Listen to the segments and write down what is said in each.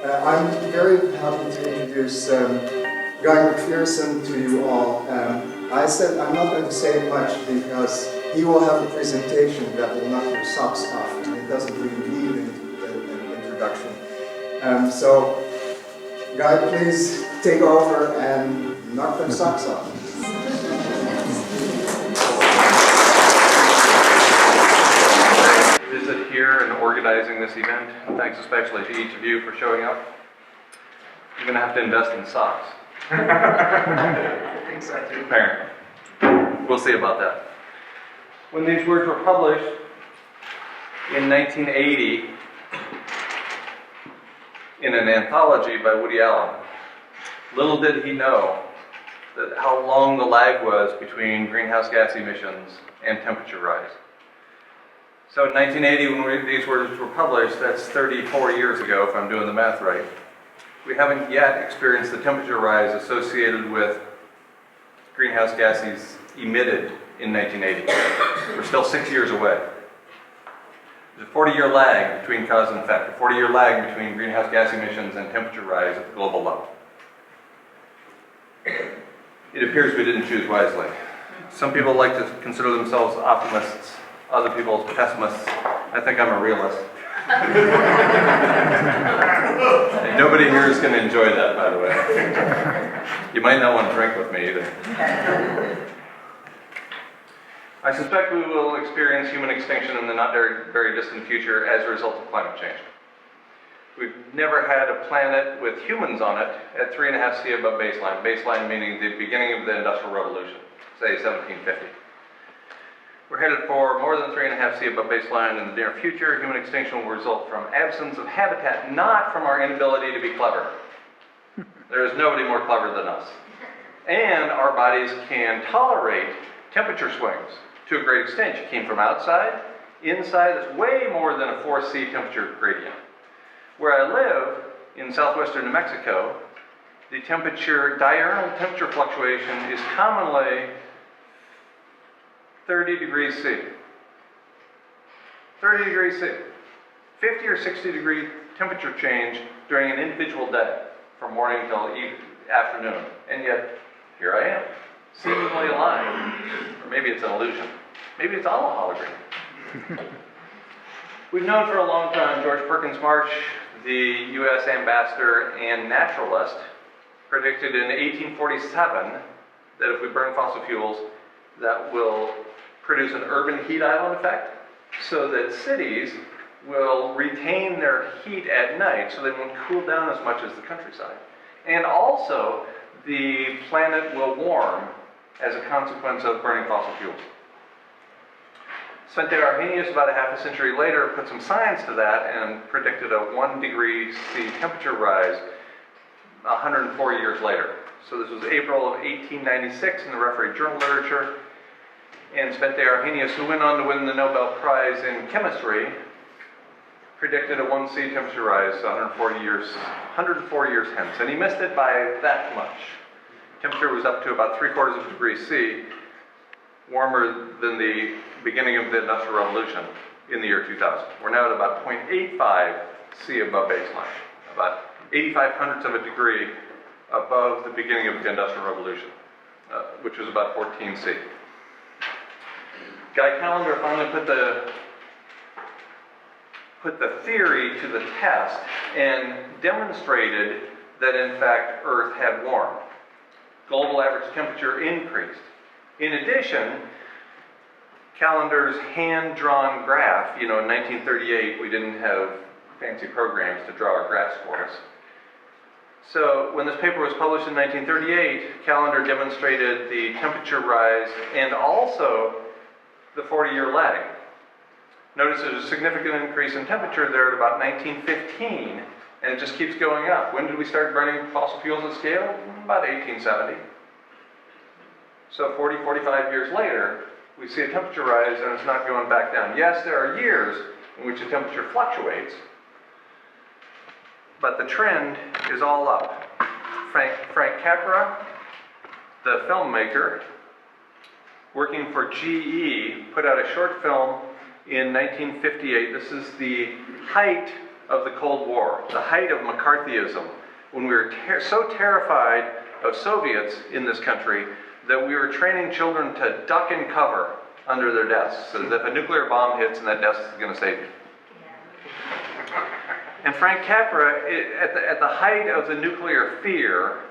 I'm very happy to introduce Guy McPherson to you all. I said I'm not going to say much because he will have a presentation that will knock your socks off, and it doesn't really need an introduction. So, Guy, please take over and knock them socks off. Visit here and organizing this event. Thanks especially to each of you for showing up. You're going to have to invest in socks. Exactly. Apparently. We'll see about that. When these words were published in 1980 in an anthology by Woody Allen, little did he know that how long the lag was between greenhouse gas emissions and temperature rise. So in 1980, when these words were published, that's 34 years ago, if I'm doing the math right, we haven't yet experienced the temperature rise associated with greenhouse gases emitted in 1980. We're still 6 years away. There's a 40-year lag between cause and effect, a 40-year lag between greenhouse gas emissions and temperature rise at the global level. It appears we didn't choose wisely. Some people like to consider themselves optimists, other people pessimists. I think I'm a realist. And nobody here is going to enjoy that, by the way. You might not want to drink with me either. I suspect we will experience human extinction in the not very distant future as a result of climate change. We've never had a planet with humans on it at 3.5 C above baseline. Baseline meaning the beginning of the Industrial Revolution, say 1750. We're headed for more than 3.5 C above baseline in the near future. Human extinction will result from absence of habitat, not from our inability to be clever. There is nobody more clever than us. And our bodies can tolerate temperature swings to a great extent. You came from outside, inside, that's way more than a 4 C temperature gradient. Where I live, in southwestern New Mexico, the diurnal temperature fluctuation is commonly 30 degrees C. 30 degrees C. 50 or 60 degree temperature change during an individual day, from morning till afternoon. And yet, here I am, seemingly aligned. Or maybe it's an illusion. Maybe it's all a hologram. We've known for a long time, George Perkins Marsh, the U.S. ambassador and naturalist, predicted in 1847 that if we burn fossil fuels, that will produce an urban heat island effect, so that cities will retain their heat at night so they won't cool down as much as the countryside. And also, the planet will warm as a consequence of burning fossil fuels. Svante Arrhenius, about a half a century later, put some science to that and predicted a 1 degree C temperature rise 104 years later. So this was April of 1896 in the Referee Journal literature. And Svante Arrhenius, who went on to win the Nobel Prize in Chemistry, predicted a 1 C temperature rise 104 years hence. And he missed it by that much. Temperature was up to about 3/4 of a degree C, warmer than the beginning of the Industrial Revolution in the year 2000. We're now at about 0.85 C above baseline, about 0.85 of a degree above the beginning of the Industrial Revolution, which was about 14 C. Guy Callendar finally put the theory to the test and demonstrated that in fact Earth had warmed. Global average temperature increased. In addition, Callendar's hand-drawn graph, in 1938 we didn't have fancy programs to draw our graphs for us. So when this paper was published in 1938, Callendar demonstrated the temperature rise and also the 40-year lag. Notice there's a significant increase in temperature there at about 1915, and it just keeps going up. When did we start burning fossil fuels at scale? About 1870. So 40, 45 years later, we see a temperature rise and it's not going back down. Yes, there are years in which the temperature fluctuates, but the trend is all up. Frank Capra, the filmmaker, working for GE, put out a short film in 1958. This is the height of the Cold War, the height of McCarthyism, when we were so terrified of Soviets in this country that we were training children to duck and cover under their desks, so that if a nuclear bomb hits and that desk is going to save you. And Frank Capra, at the height of the nuclear fear,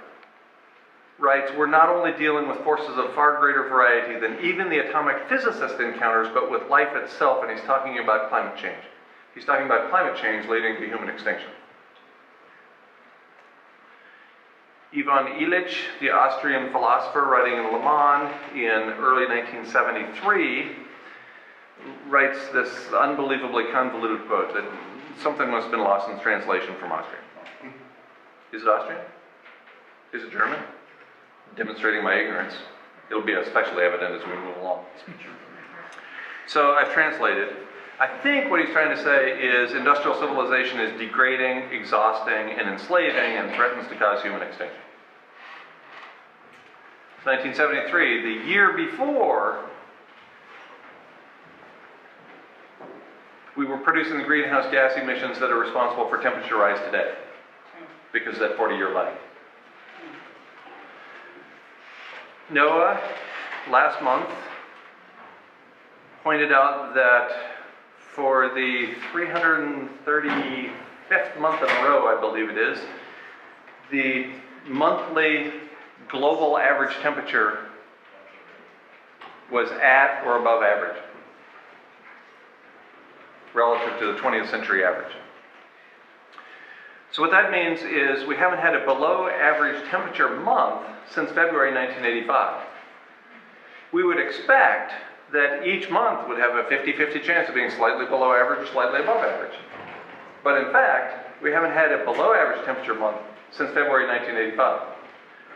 writes, we're not only dealing with forces of far greater variety than even the atomic physicist encounters, but with life itself, and he's talking about climate change. He's talking about climate change leading to human extinction. Ivonne Ilic, the Austrian philosopher, writing in Le Monde in early 1973, writes this unbelievably convoluted quote that something must have been lost in translation from Austrian. Is it Austrian? Is it German? Demonstrating my ignorance. It'll be especially evident as we move along. So I've translated. I think what he's trying to say is industrial civilization is degrading, exhausting, and enslaving, and threatens to cause human extinction. 1973, the year before, we were producing the greenhouse gas emissions that are responsible for temperature rise today, because of that 40-year lag. NOAA, last month, pointed out that for the 335th month in a row, I believe it is, the monthly global average temperature was at or above average relative to the 20th century average. So what that means is we haven't had a below average temperature month since February 1985. We would expect that each month would have a 50-50 chance of being slightly below average or slightly above average. But in fact, we haven't had a below average temperature month since February 1985.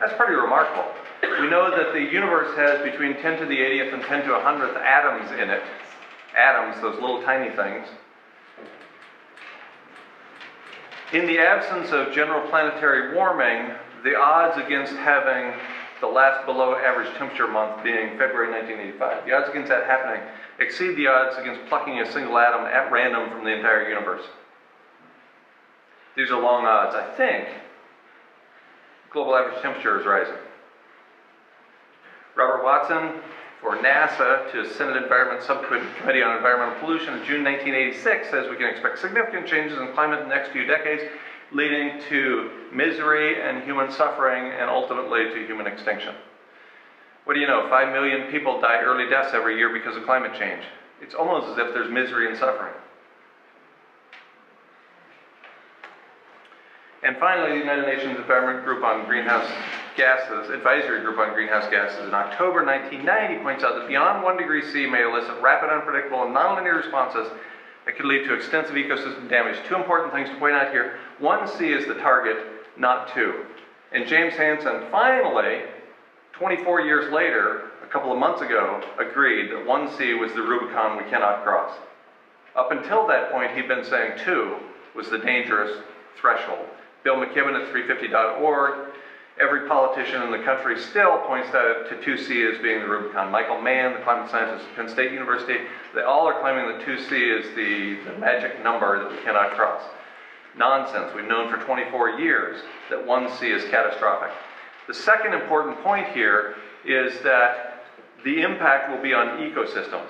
That's pretty remarkable. We know that the universe has between 10 to the 80th and 10 to 100th atoms in it. Atoms, those little tiny things. In the absence of general planetary warming, the odds against having the last below average temperature month being February 1985, the odds against that happening exceed the odds against plucking a single atom at random from the entire universe. These are long odds. I think global average temperature is rising. Robert Watson for NASA to Senate Environment Subcommittee on Environmental Pollution in June 1986 says we can expect significant changes in climate in the next few decades, leading to misery and human suffering and ultimately to human extinction. What do you know? 5 million people die early deaths every year because of climate change. It's almost as if there's misery and suffering. And finally, the United Nations Environment Group on Greenhouse Gases, Advisory Group on Greenhouse Gases in October 1990 points out that beyond 1 degree C may elicit rapid, unpredictable, and nonlinear responses that could lead to extensive ecosystem damage. Two important things to point out here. 1C is the target, not 2. And James Hansen finally, 24 years later, a couple of months ago, agreed that 1C was the Rubicon we cannot cross. Up until that point, he'd been saying 2 was the dangerous threshold. Bill McKibben at 350.org, every politician in the country still points to 2C as being the Rubicon. Michael Mann, the climate scientist at Penn State University, they all are claiming that 2C is the magic number that we cannot cross. Nonsense. We've known for 24 years that 1C is catastrophic. The second important point here is that the impact will be on ecosystems.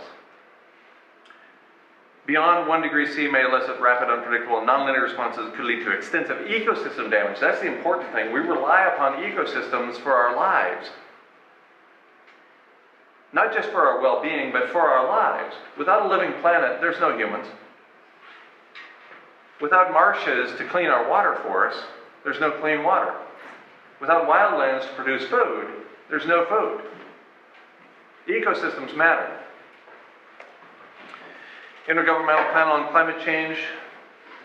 Beyond 1 degree C may elicit rapid, unpredictable, and nonlinear responses that could lead to extensive ecosystem damage. That's the important thing. We rely upon ecosystems for our lives. Not just for our well-being, but for our lives. Without a living planet, there's no humans. Without marshes to clean our water for us, there's no clean water. Without wildlands to produce food, there's no food. Ecosystems matter. Intergovernmental Panel on Climate Change,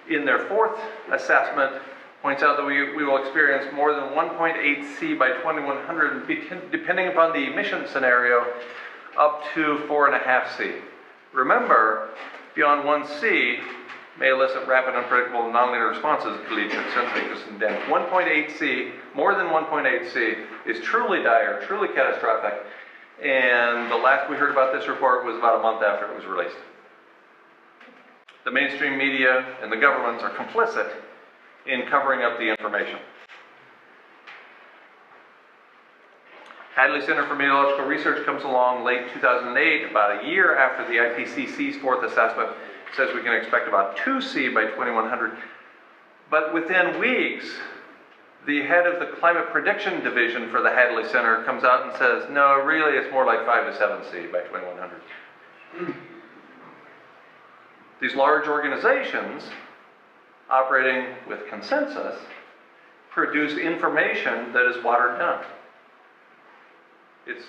in their 4th assessment, points out that we will experience more than 1.8 C by 2100, depending upon the emission scenario, up to 4.5 C. Remember, beyond 1 C may elicit rapid, unpredictable, and nonlinear responses that could lead to extensive ecosystem damage. 1.8 C, more than 1.8 C, is truly dire, truly catastrophic, and the last we heard about this report was about a month after it was released. The mainstream media and the governments are complicit in covering up the information. Hadley Centre for Meteorological Research comes along late 2008, about a year after the IPCC's fourth assessment, says we can expect about 2C by 2100. But within weeks, the head of the Climate Prediction Division for the Hadley Centre comes out and says, no, really it's more like 5 to 7C by 2100. These large organizations, operating with consensus, produce information that is watered down. It's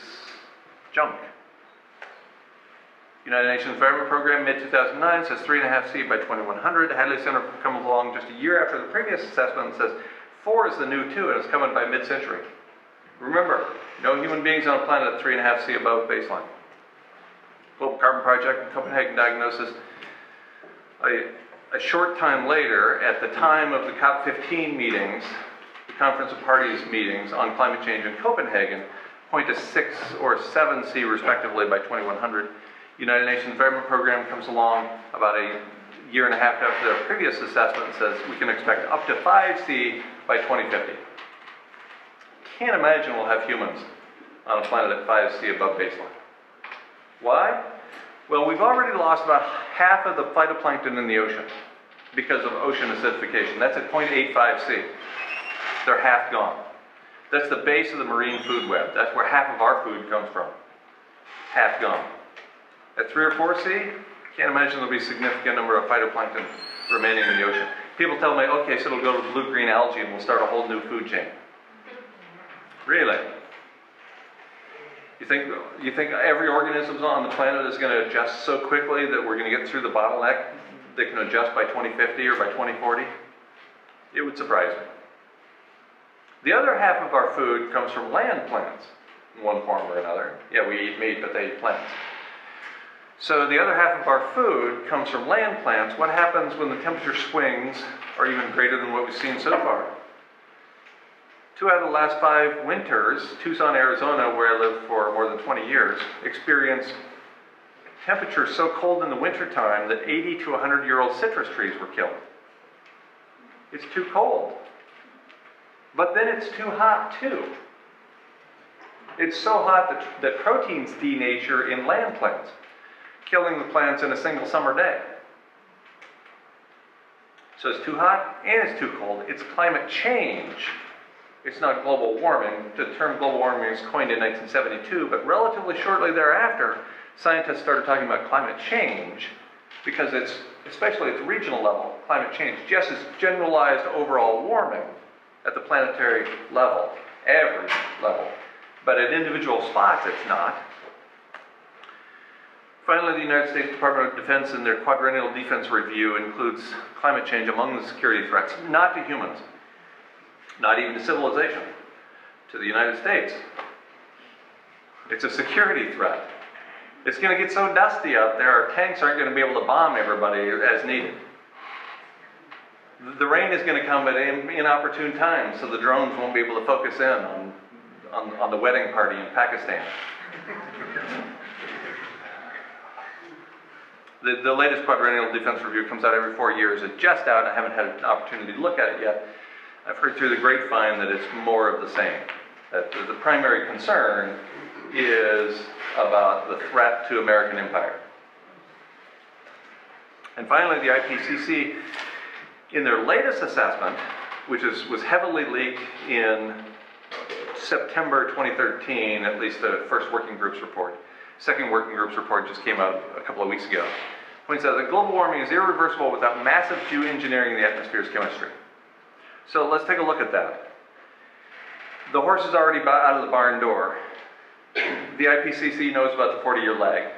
junk. United Nations Environment Program, mid-2009, says 3.5C by 2100. The Hadley Centre comes along just a year after the previous assessment and says 4 is the new 2, and it's coming by mid-century. Remember, no human beings on a planet at 3.5C above baseline. Global Carbon Project, Copenhagen Diagnosis. A short time later, at the time of the COP15 meetings, the Conference of Parties meetings on climate change in Copenhagen, point to 6 or 7C respectively by 2100. United Nations Environment Program comes along about a year and a half after the previous assessment and says we can expect up to 5C by 2050. Can't imagine we'll have humans on a planet at 5C above baseline. Why? Well, we've already lost about half of the phytoplankton in the ocean because of ocean acidification. That's at 0.85C. They're half gone. That's the base of the marine food web. That's where half of our food comes from. Half gone. At 3 or 4C, can't imagine there'll be a significant number of phytoplankton remaining in the ocean. People tell me, okay, so it'll go to blue-green algae and we'll start a whole new food chain. Really? You think every organism on the planet is going to adjust so quickly that we're going to get through the bottleneck that can adjust by 2050 or by 2040? It would surprise me. The other half of our food comes from land plants, in one form or another. Yeah, we eat meat, but they eat plants. So the other half of our food comes from land plants. What happens when the temperature swings are even greater than what we've seen so far? 2 out of the last 5 winters, Tucson, Arizona, where I lived for more than 20 years, experienced temperatures so cold in the wintertime that 80 to 100-year-old citrus trees were killed. It's too cold. But then it's too hot too. It's so hot that proteins denature in land plants, killing the plants in a single summer day. So it's too hot and it's too cold. It's climate change. It's not global warming. The term global warming was coined in 1972, but relatively shortly thereafter, scientists started talking about climate change because it's, especially at the regional level, climate change just as generalized overall warming at the planetary level, average level. But at individual spots, it's not. Finally, the United States Department of Defense in their quadrennial defense review includes climate change among the security threats, not to humans, not even to civilization, to the United States. It's a security threat. It's going to get so dusty out there, our tanks aren't going to be able to bomb everybody as needed. The rain is going to come at inopportune times, so the drones won't be able to focus in on the wedding party in Pakistan. The latest quadrennial defense review comes out every 4 years. It's just out, and I haven't had an opportunity to look at it yet. I've heard through the grapevine that it's more of the same. That the primary concern is about the threat to American empire. And finally, the IPCC, in their latest assessment, which was heavily leaked in September 2013, at least the first working group's report. Second working group's report just came out a couple of weeks ago. Points out that global warming is irreversible without massive geoengineering the atmosphere's chemistry. So let's take a look at that. The horse is already out of the barn door. The IPCC knows about the 40-year lag.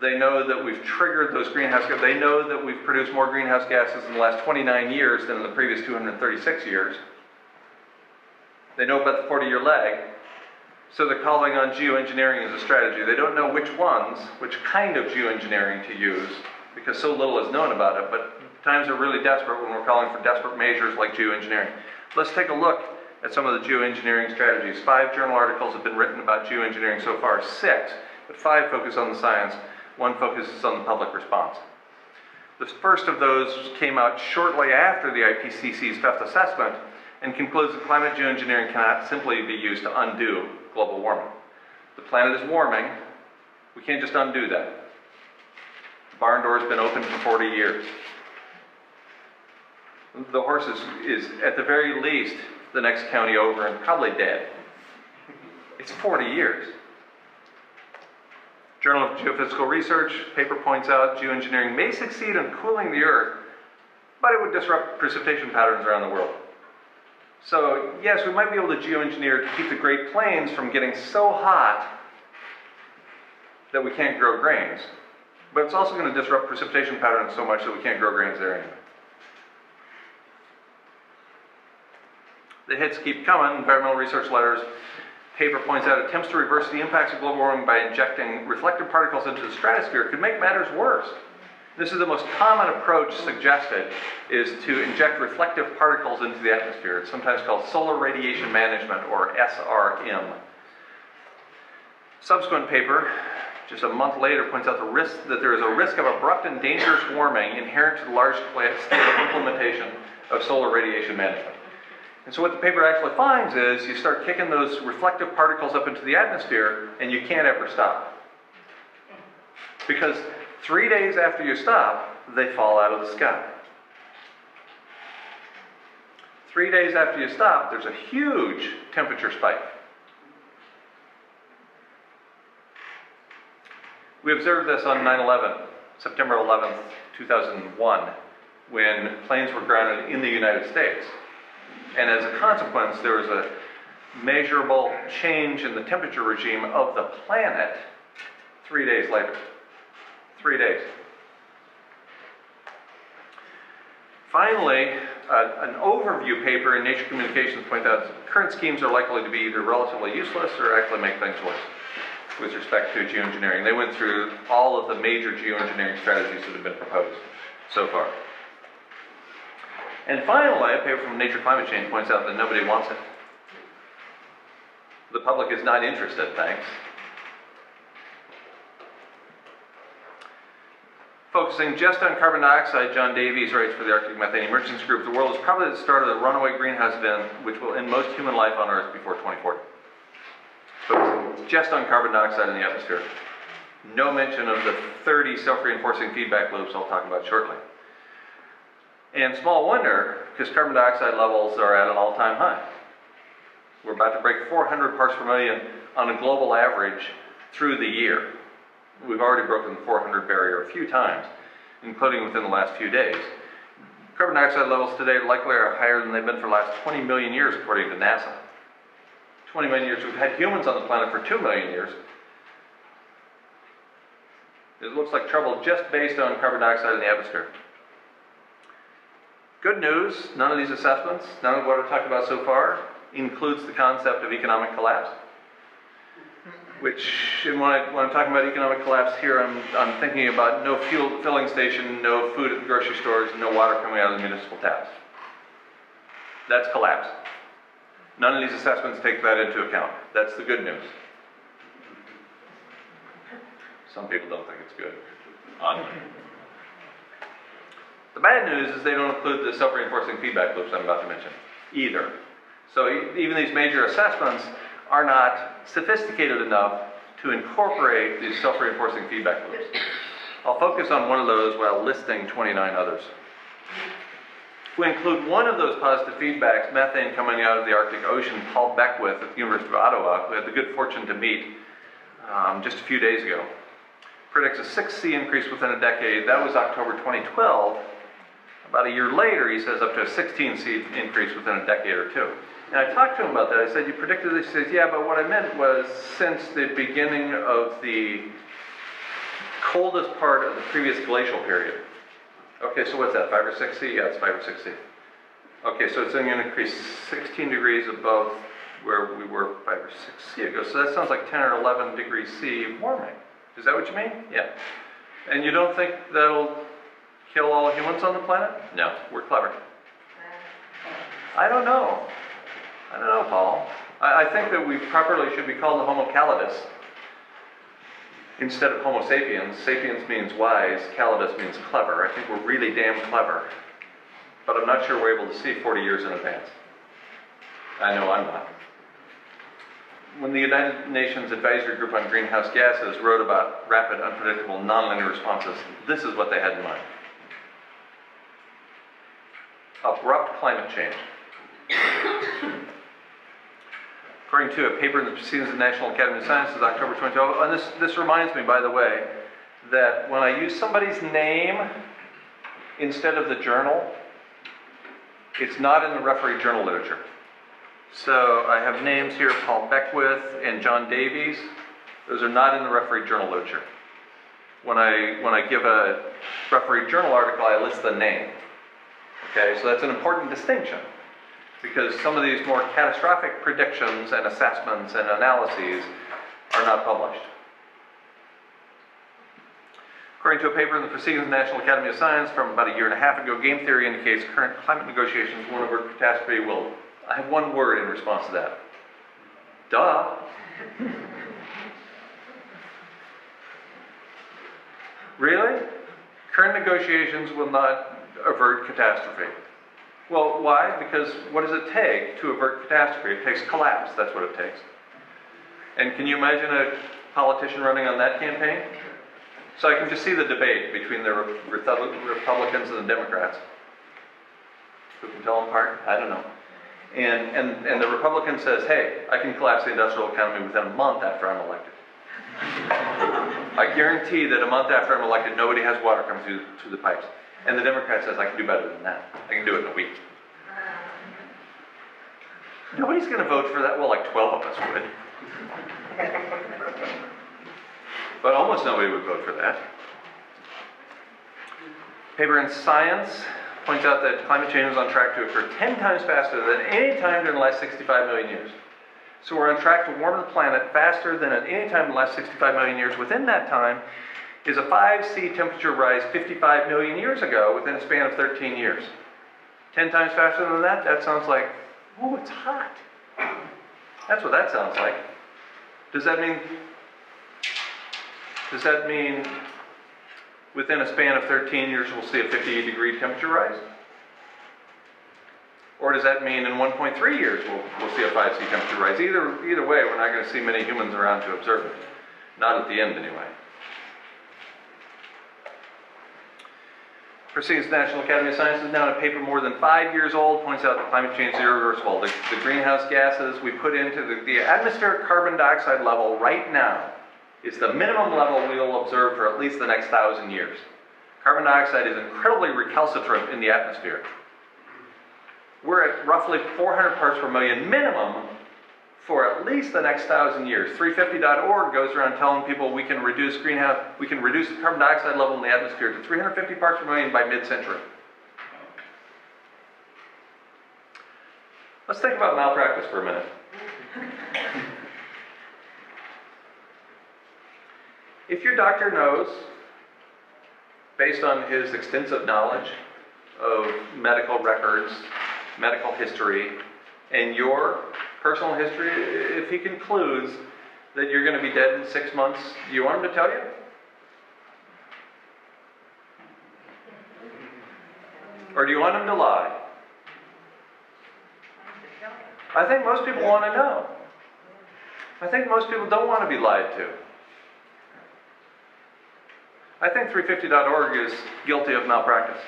They know that we've triggered those greenhouse gases. They know that we've produced more greenhouse gases in the last 29 years than in the previous 236 years. They know about the 40-year lag. So they're calling on geoengineering as a strategy. They don't know which kind of geoengineering to use, because so little is known about it, but times are really desperate when we're calling for desperate measures like geoengineering. Let's take a look at some of the geoengineering strategies. 5 journal articles have been written about geoengineering so far, 6, but 5 focus on the science. One focuses on the public response. The first of those came out shortly after the IPCC's fifth assessment and concludes that climate geoengineering cannot simply be used to undo global warming. The planet is warming. We can't just undo that. The barn door's been open for 40 years. The horse is at the very least the next county over and probably dead. It's 40 years. Journal of Geophysical Research paper points out geoengineering may succeed in cooling the Earth, but it would disrupt precipitation patterns around the world. So yes, we might be able to geoengineer to keep the Great Plains from getting so hot that we can't grow grains, but it's also going to disrupt precipitation patterns so much that we can't grow grains there anyway. The hits keep coming. Environmental Research Letters paper points out attempts to reverse the impacts of global warming by injecting reflective particles into the stratosphere could make matters worse. This is the most common approach suggested, is to inject reflective particles into the atmosphere. It's sometimes called solar radiation management, or SRM. Subsequent paper, just a month later, points out that there is a risk of abrupt and dangerous warming inherent to the large-scale implementation of solar radiation management. And so what the paper actually finds is you start kicking those reflective particles up into the atmosphere and you can't ever stop. Because 3 days after you stop, they fall out of the sky. 3 days after you stop, there's a huge temperature spike. We observed this on 9/11, September 11th, 2001, when planes were grounded in the United States. And as a consequence, there was a measurable change in the temperature regime of the planet 3 days later. 3 days. Finally, an overview paper in Nature Communications points out that current schemes are likely to be either relatively useless or actually make things worse with respect to geoengineering. They went through all of the major geoengineering strategies that have been proposed so far. And finally, a paper from Nature Climate Change points out that nobody wants it. The public is not interested, thanks. Focusing just on carbon dioxide, John Davies writes for the Arctic Methane Emergency Group, the world is probably at the start of the runaway greenhouse event, which will end most human life on Earth before 2040. Focusing just on carbon dioxide in the atmosphere. No mention of the 30 self-reinforcing feedback loops I'll talk about shortly. And small wonder, because carbon dioxide levels are at an all-time high. We're about to break 400 parts per million on a global average through the year. We've already broken the 400 barrier a few times, including within the last few days. Carbon dioxide levels today likely are higher than they've been for the last 20 million years, according to NASA. 20 million years. We've had humans on the planet for 2 million years. It looks like trouble just based on carbon dioxide in the atmosphere. Good news, none of these assessments, none of what I've talked about so far, includes the concept of economic collapse. Which, when I'm talking about economic collapse here, I'm thinking about no fuel filling station, no food at the grocery stores, no water coming out of the municipal taps. That's collapse. None of these assessments take that into account. That's the good news. Some people don't think it's good. The bad news is they don't include the self-reinforcing feedback loops I'm about to mention either. So even these major assessments are not sophisticated enough to incorporate these self-reinforcing feedback loops. I'll focus on one of those while listing 29 others. If we include one of those positive feedbacks, methane coming out of the Arctic Ocean, Paul Beckwith at the University of Ottawa, who had the good fortune to meet just a few days ago, predicts a 6C increase within a decade. That was October 2012. About a year later, he says up to a 16C increase within a decade or two. And I talked to him about that. I said, you predicted this? He says, yeah, but what I meant was since the beginning of the coldest part of the previous glacial period. Okay, so what's that, 5 or 6C? Yeah, it's 5 or 6C. Okay, so it's going to increase 16 degrees above where we were 5 or 6C ago. So that sounds like 10 or 11 degrees C warming. Is that what you mean? Yeah. And you don't think that'll kill all humans on the planet? No, we're clever. I don't know. I don't know, Paul. I think that we properly should be called the Homo calidus. Instead of Homo sapiens, sapiens means wise, calidus means clever. I think we're really damn clever. But I'm not sure we're able to see 40 years in advance. I know I'm not. When the United Nations Advisory Group on Greenhouse Gases wrote about rapid, unpredictable, nonlinear responses, this is what they had in mind. Abrupt climate change. According to a paper in the Proceedings of the National Academy of Sciences, October 2012, and this reminds me, by the way, that when I use somebody's name instead of the journal, it's not in the referee journal literature. So I have names here, Paul Beckwith and John Davies. Those are not in the referee journal literature. When I give a referee journal article, I list the name. Okay, so that's an important distinction, because some of these more catastrophic predictions and assessments and analyses are not published. According to a paper in the Proceedings of the National Academy of Science from about a year and a half ago, game theory indicates current climate negotiations warn over catastrophe will... I have one word in response to that. Duh. Really? Current negotiations will not avert catastrophe. Well, why? Because what does it take to avert catastrophe? It takes collapse, that's what it takes. And can you imagine a politician running on that campaign? So I can just see the debate between the Republicans and the Democrats. Who can tell them apart? I don't know. And the Republican says, hey, I can collapse the industrial economy within a month after I'm elected. I guarantee that a month after I'm elected, nobody has water coming through the pipes. And the Democrat says, I can do better than that. I can do it in a week. Nobody's going to vote for that. Well, like 12 of us would. But almost nobody would vote for that. Paper in Science points out that climate change is on track to occur 10 times faster than any time during the last 65 million years. So we're on track to warm the planet faster than at any time in the last 65 million years. Within that time is a 5°C temperature rise 55 million years ago within a span of 13 years. 10 times faster than that? That sounds like, oh, it's hot. That's what that sounds like. Does that mean within a span of 13 years we'll see a 50-degree temperature rise? Or does that mean in 1.3 years we'll see a 5°C temperature rise? Either way, we're not going to see many humans around to observe it. Not at the end, anyway. Proceedings of the National Academy of Sciences, now in a paper more than 5 years old, points out that climate change is irreversible. The greenhouse gases we put into the atmospheric carbon dioxide level right now is the minimum level we will observe for at least the next 1,000 years. Carbon dioxide is incredibly recalcitrant in the atmosphere. We're at roughly 400 parts per million minimum for at least the next 1,000 years. 350.org goes around telling people we can reduce the carbon dioxide level in the atmosphere to 350 parts per million by mid-century. Let's think about malpractice for a minute. If your doctor knows, based on his extensive knowledge of medical records, medical history, and your personal history, if he concludes that you're going to be dead in 6 months, do you want him to tell you? Or do you want him to lie? I think most people want to know. I think most people don't want to be lied to. I think 350.org is guilty of malpractice.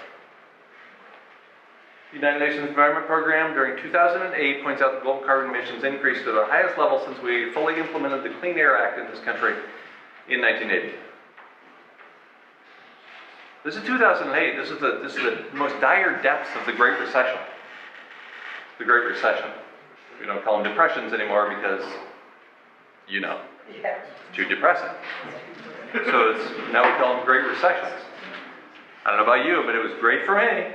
The United Nations Environment Program during 2008 points out that global carbon emissions increased to the highest level since we fully implemented the Clean Air Act in this country in 1980. This is 2008. This is the most dire depths of the Great Recession. The Great Recession. We don't call them depressions anymore because, you know, too depressing. So now we call them Great Recessions. I don't know about you, but it was great for me.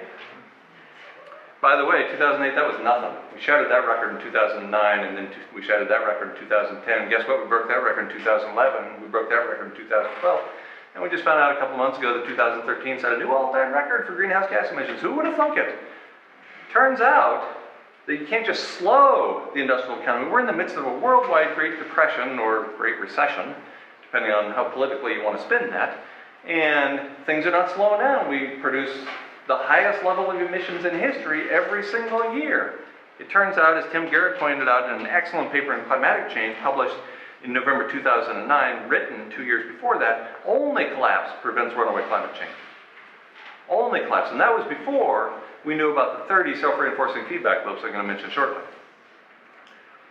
By the way, 2008, that was nothing. We shattered that record in 2009, and then we shattered that record in 2010. And guess what? We broke that record in 2011. We broke that record in 2012. And we just found out a couple months ago that 2013 set a new all-time record for greenhouse gas emissions. Who would have thunk it? Turns out that you can't just slow the industrial economy. We're in the midst of a worldwide Great Depression, or Great Recession, depending on how politically you want to spin that. And things are not slowing down. We produce the highest level of emissions in history every single year. It turns out, as Tim Garrett pointed out in an excellent paper in Climatic Change published in November 2009, written 2 years before that, only collapse prevents runaway climate change. Only collapse. And that was before we knew about the 30 self-reinforcing feedback loops I'm going to mention shortly.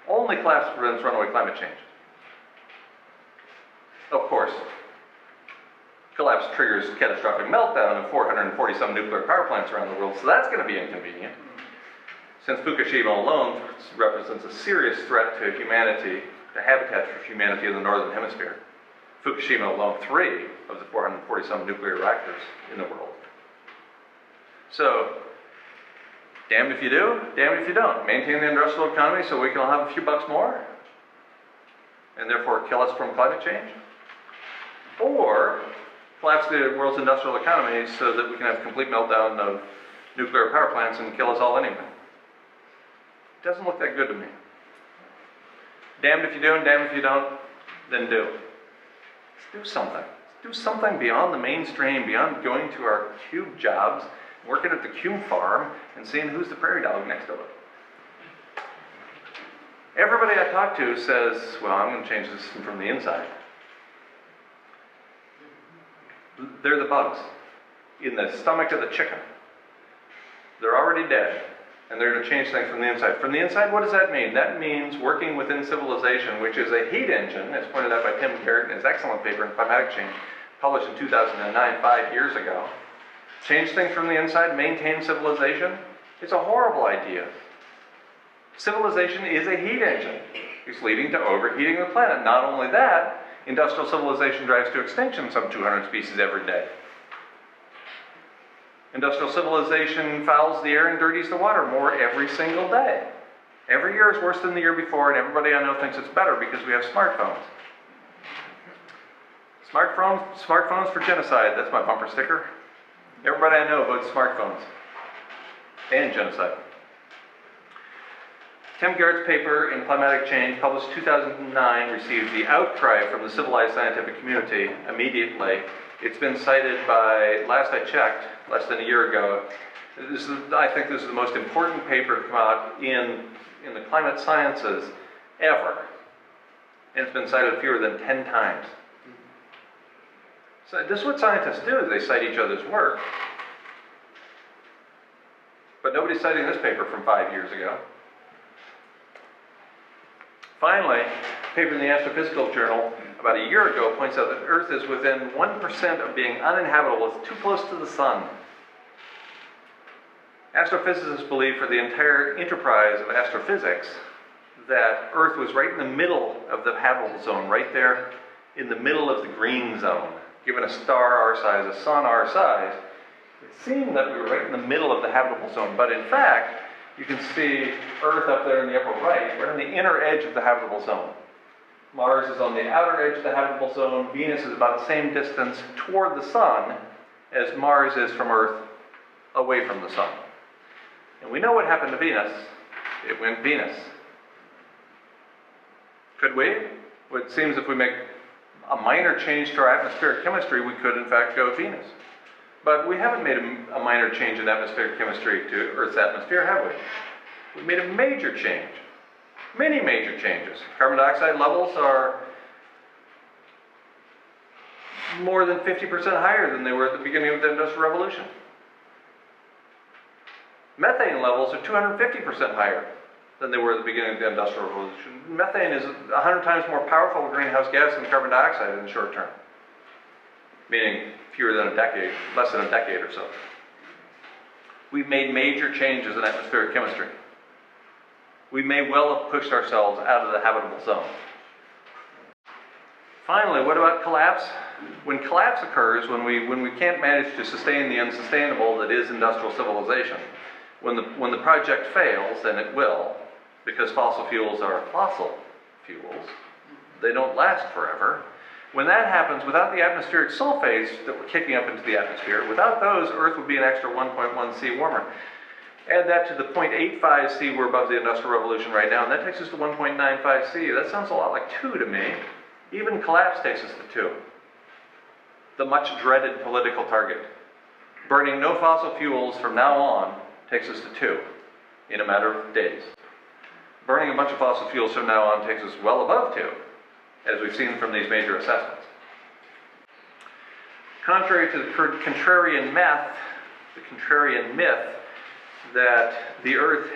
Only collapse prevents runaway climate change. Of course, collapse triggers catastrophic meltdown of 440-some nuclear power plants around the world, so that's going to be inconvenient. Since Fukushima alone represents a serious threat to humanity, to habitat for humanity in the northern hemisphere. Fukushima alone, 3 of the 440-some nuclear reactors in the world. So, damned if you do, damned if you don't. Maintain the industrial economy so we can all have a few bucks more, and therefore kill us from climate change. Or collapse the world's industrial economy so that we can have complete meltdown of nuclear power plants and kill us all anyway. It doesn't look that good to me. Damned if you do and damned if you don't, then do. Let's do something. Let's do something beyond the mainstream, beyond going to our cube jobs, working at the cube farm, and seeing who's the prairie dog next to it. Everybody I talk to says, well, I'm going to change the system from the inside. They're the bugs in the stomach of the chicken. They're already dead, and they're going to change things from the inside. From the inside, what does that mean? That means working within civilization, which is a heat engine, as pointed out by Tim Garrett in his excellent paper in Climatic Change, published in 2009, 5 years ago. Change things from the inside, maintain civilization. It's a horrible idea. Civilization is a heat engine. It's leading to overheating the planet. Not only that, industrial civilization drives to extinction some 200 species every day. Industrial civilization fouls the air and dirties the water more every single day. Every year is worse than the year before, and everybody I know thinks it's better because we have smartphones. Smartphones for genocide, that's my bumper sticker. Everybody I know votes smartphones and genocide. Tim Garrett's paper in Climatic Change, published 2009, received the outcry from the civilized scientific community immediately. It's been cited by, last I checked, less than a year ago. I think this is the most important paper to come out in the climate sciences ever. And it's been cited fewer than 10 times. So this is what scientists do. They cite each other's work. But nobody's citing this paper from 5 years ago. Finally, a paper in the Astrophysical Journal about a year ago points out that Earth is within 1% of being uninhabitable. It's too close to the sun. Astrophysicists believe for the entire enterprise of astrophysics that Earth was right in the middle of the habitable zone, right there in the middle of the green zone. Given a star our size, a sun our size, it seemed that we were right in the middle of the habitable zone, but in fact, you can see Earth up there in the upper right. We're on the inner edge of the habitable zone. Mars is on the outer edge of the habitable zone. Venus is about the same distance toward the sun as Mars is from Earth away from the sun. And we know what happened to Venus. It went Venus. Could we? Well, it seems if we make a minor change to our atmospheric chemistry, we could in fact go Venus. But we haven't made a minor change in atmospheric chemistry to Earth's atmosphere, have we? We've made a major change. Many major changes. Carbon dioxide levels are more than 50% higher than they were at the beginning of the Industrial Revolution. Methane levels are 250% higher than they were at the beginning of the Industrial Revolution. Methane is 100 times more powerful greenhouse gas than carbon dioxide in the short term. Meaning fewer than a decade, less than a decade or so. We've made major changes in atmospheric chemistry. We may well have pushed ourselves out of the habitable zone. Finally, what about collapse? When collapse occurs, when we can't manage to sustain the unsustainable that is industrial civilization, when the project fails, and it will, because fossil fuels are fossil fuels, they don't last forever. When that happens, without the atmospheric sulfates that we're kicking up into the atmosphere, without those, Earth would be an extra 1.1 C warmer. Add that to the 0.85 C we're above the Industrial Revolution right now, and that takes us to 1.95 C. That sounds a lot like 2 to me. Even collapse takes us to 2. The much dreaded political target. Burning no fossil fuels from now on takes us to 2 in a matter of days. Burning a bunch of fossil fuels from now on takes us well above 2, as we've seen from these major assessments. Contrary to the contrarian myth that the Earth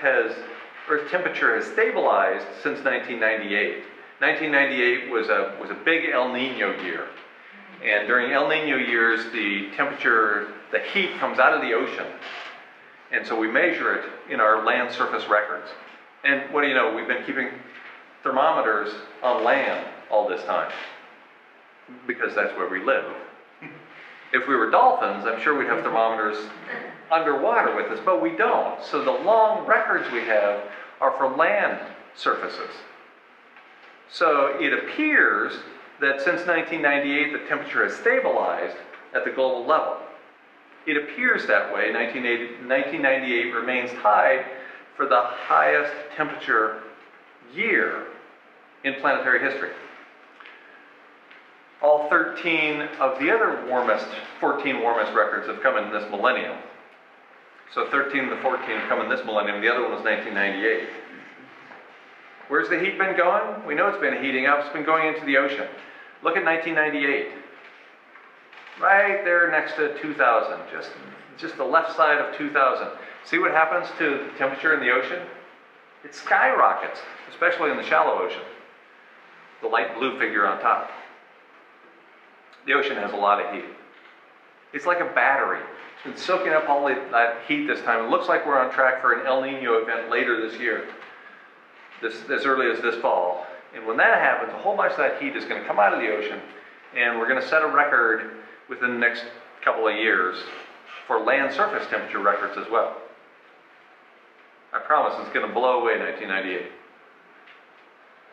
temperature has stabilized since 1998. 1998 was a big El Nino year. And during El Nino years, the temperature, the heat comes out of the ocean. And so we measure it in our land surface records. And what do you know, we've been keeping thermometers on land all this time, because that's where we live. If we were dolphins, I'm sure we'd have thermometers underwater with us, but we don't. So the long records we have are for land surfaces. So it appears that since 1998, the temperature has stabilized at the global level. It appears that way. 1998 remains tied for the highest temperature year in planetary history. All 13 of the other 14 warmest records have come in this millennium. So 13 of the 14 have come in this millennium. The other one was 1998. Where's the heat been going? We know it's been heating up. It's been going into the ocean. Look at 1998. Right there next to 2000. Just the left side of 2000. See what happens to the temperature in the ocean? It skyrockets, especially in the shallow ocean. The light blue figure on top. The ocean has a lot of heat. It's like a battery. It's been soaking up all that heat this time. It looks like we're on track for an El Nino event later this year, as early as this fall. And when that happens, a whole bunch of that heat is going to come out of the ocean, and we're going to set a record within the next couple of years for land surface temperature records as well. I promise it's going to blow away 1998,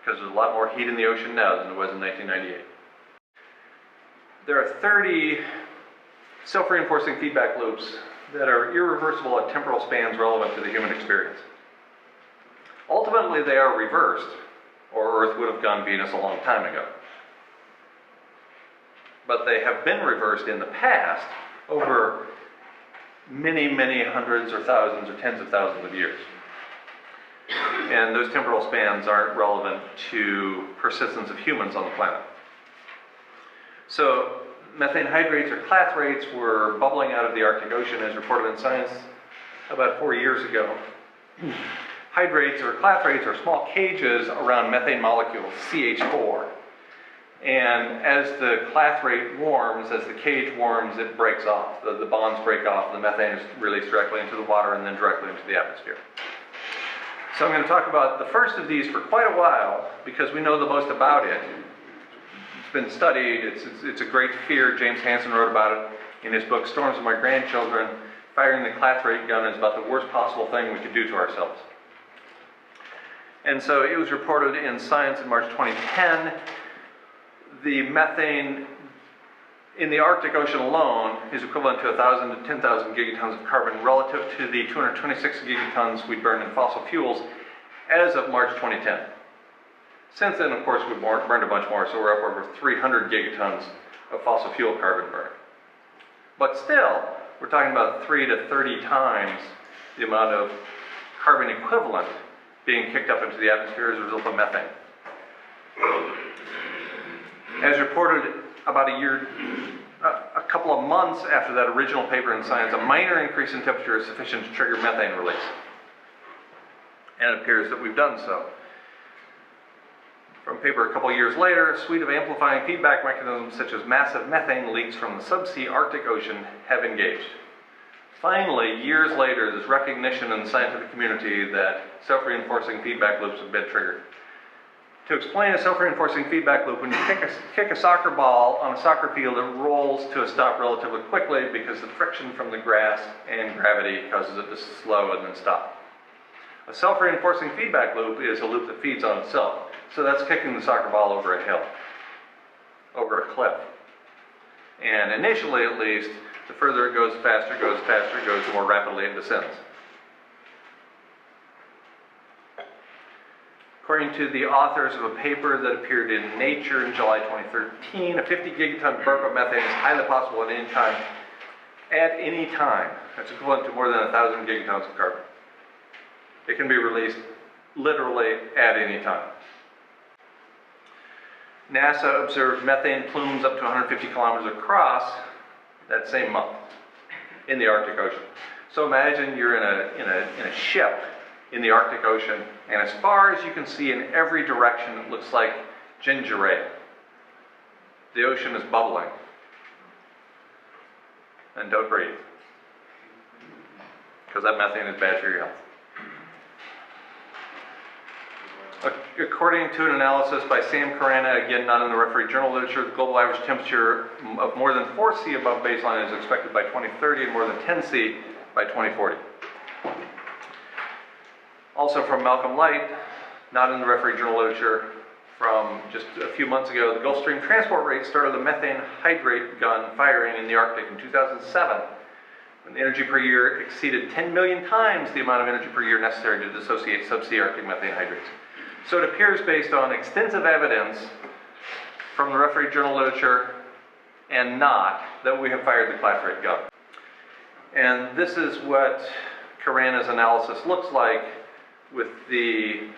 because there's a lot more heat in the ocean now than there was in 1998. There are 30 self-reinforcing feedback loops that are irreversible at temporal spans relevant to the human experience. Ultimately, they are reversed, or Earth would have gone Venus a long time ago. But they have been reversed in the past over many, many hundreds or thousands or tens of thousands of years. And those temporal spans aren't relevant to persistence of humans on the planet. So methane hydrates or clathrates were bubbling out of the Arctic Ocean as reported in Science about 4 years ago. Hydrates or clathrates are small cages around methane molecules, CH4. And as the clathrate warms, as the cage warms, it breaks off. The bonds break off, and the methane is released directly into the water and then directly into the atmosphere. So I'm going to talk about the first of these for quite a while because we know the most about it. It's been studied. It's a great fear. James Hansen wrote about it in his book, Storms of My Grandchildren. Firing the clathrate gun is about the worst possible thing we could do to ourselves. And so it was reported in Science in March 2010. The methane in the Arctic Ocean alone is equivalent to 1,000 to 10,000 gigatons of carbon relative to the 226 gigatons we burned in fossil fuels as of March 2010. Since then, of course, we've burned a bunch more, so we're up over 300 gigatons of fossil fuel carbon burn. But still, we're talking about 3 to 30 times the amount of carbon equivalent being kicked up into the atmosphere as a result of methane. As reported about a couple of months after that original paper in Science, a minor increase in temperature is sufficient to trigger methane release. And it appears that we've done so. From a paper a couple of years later, a suite of amplifying feedback mechanisms such as massive methane leaks from the subsea Arctic Ocean have engaged. Finally, years later, there's recognition in the scientific community that self-reinforcing feedback loops have been triggered. To explain a self-reinforcing feedback loop, when you kick a soccer ball on a soccer field, it rolls to a stop relatively quickly because the friction from the grass and gravity causes it to slow and then stop. A self-reinforcing feedback loop is a loop that feeds on itself. So that's kicking the soccer ball over a hill, over a cliff. And initially, at least, the further it goes, faster it goes, the more rapidly it descends. According to the authors of a paper that appeared in Nature in July 2013, a 50 gigaton burp of methane is highly possible at any time. At any time. That's equivalent to more than 1,000 gigatons of carbon. It can be released literally at any time. NASA observed methane plumes up to 150 kilometers across that same month in the Arctic Ocean. So imagine you're in a ship in the Arctic Ocean, and as far as you can see in every direction, it looks like ginger ale. The ocean is bubbling. And don't breathe, because that methane is bad for your health. According to an analysis by Sam Carana, again not in the refereed journal literature, the global average temperature of more than 4 C above baseline is expected by 2030 and more than 10 C by 2040. Also from Malcolm Light, not in the refereed journal literature, from just a few months ago, the Gulf Stream transport rate started a methane hydrate gun firing in the Arctic in 2007, when the energy per year exceeded 10 million times the amount of energy per year necessary to dissociate subsea Arctic methane hydrates. So it appears, based on extensive evidence from the refereed journal literature and not, that we have fired the class rate gun. And this is what Carana's analysis looks like, with the